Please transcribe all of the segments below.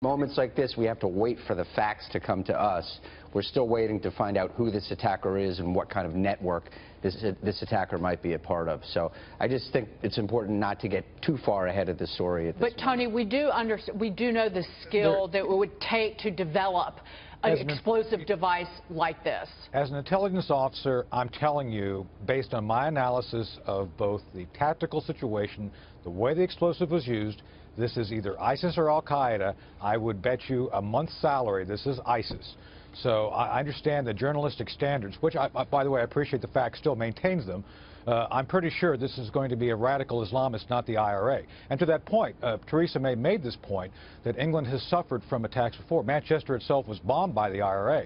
Moments like this, we have to wait for the facts to come to us. We're still waiting to find out who this attacker is and what kind of network this attacker might be a part of. So I just think it's important not to get too far ahead of the story at this But Tony, we do know the skill that it would take to develop an explosive device like this. As an intelligence officer, I'm telling you, based on my analysis of both the tactical situation, the way the explosive was used, this is either ISIS or Al-Qaeda. I would bet you a month's salary this is ISIS. So I understand the journalistic standards, which, by the way, I appreciate the fact still maintains them. I'm pretty sure this is going to be a radical Islamist, not the IRA. And to that point, Theresa May made this point that England has suffered from attacks before. Manchester itself was bombed by the IRA.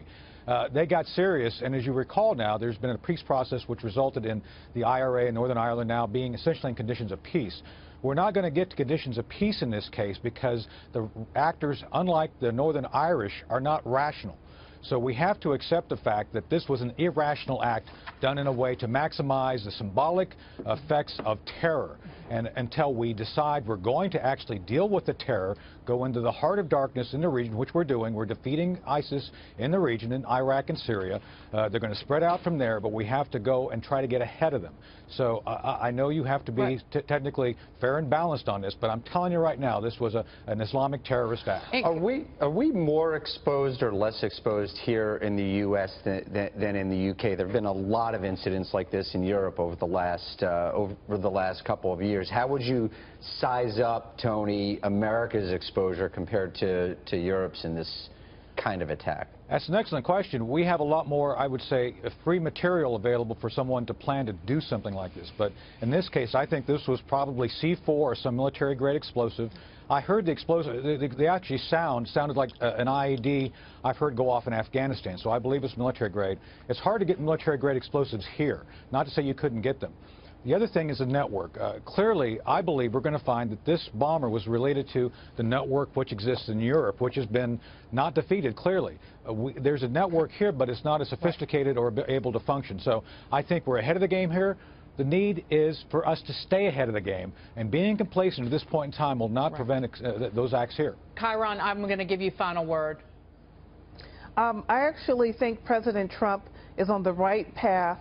They got serious, and as you recall now, there's been a peace process which resulted in the IRA and Northern Ireland now being essentially in conditions of peace. We're not going to get to conditions of peace in this case because the actors, unlike the Northern Irish, are not rational. So we have to accept the fact that this was an irrational act done in a way to maximize the symbolic effects of terror. And until we decide we're going to actually deal with the terror, go into the heart of darkness in the region, which we're doing. We're defeating ISIS in the region, in Iraq and Syria. They're going to spread out from there, but we have to go and try to get ahead of them. So I know you have to be technically fair and balanced on this, but I'm telling you right now, this was an Islamic terrorist act. Are we more exposed or less exposed here in the U.S. than in the U.K.? There have been a lot of incidents like this in Europe over the last couple of years. How would you size up, Tony, America's exposure compared to Europe's in this kind of attack? That's an excellent question. We have a lot more, I would say, free material available for someone to plan to do something like this. But in this case, I think this was probably C4 or some military-grade explosive. I heard the explosive, they actually sounded like an IED I've heard go off in Afghanistan, so I believe it's military-grade. It's hard to get military-grade explosives here, not to say you couldn't get them. The other thing is the network. Clearly, I believe we're going to find that this bomber was related to the network which exists in Europe, which has been not defeated, clearly. There's a network here, but it's not as sophisticated or able to function. So I think we're ahead of the game here. The need is for us to stay ahead of the game, and being complacent at this point in time will not prevent those acts here. Kiron, I'm going to give you final word. I actually think President Trump is on the right path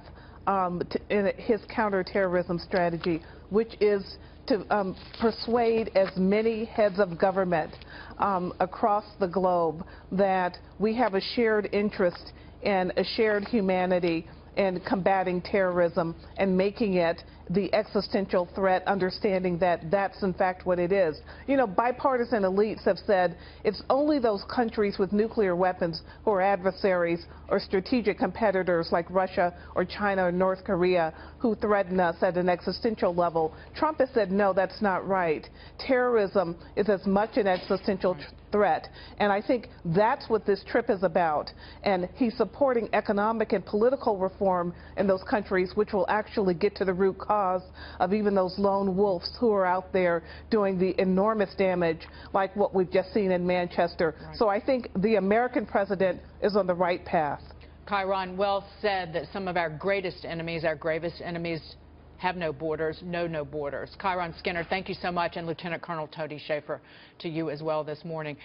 in his counterterrorism strategy, which is to persuade as many heads of government across the globe that we have a shared interest and a shared humanity in combating terrorism and making it the existential threat, understanding that that's in fact what it is. You know, bipartisan elites have said it's only those countries with nuclear weapons who are adversaries or strategic competitors like Russia or China or North Korea who threaten us at an existential level. Trump has said, no, that's not right. Terrorism is as much an existential threat. And I think that's what this trip is about. And he's supporting economic and political reform in those countries, which will actually get to the root cause of even those lone wolves who are out there doing the enormous damage like what we've just seen in Manchester. So I think the American president is on the right path. Kiron, well said that some of our greatest enemies, our gravest enemies, have no borders, know no borders. Kiron Skinner, thank you so much, and Lieutenant Colonel Tony Shaffer to you as well this morning.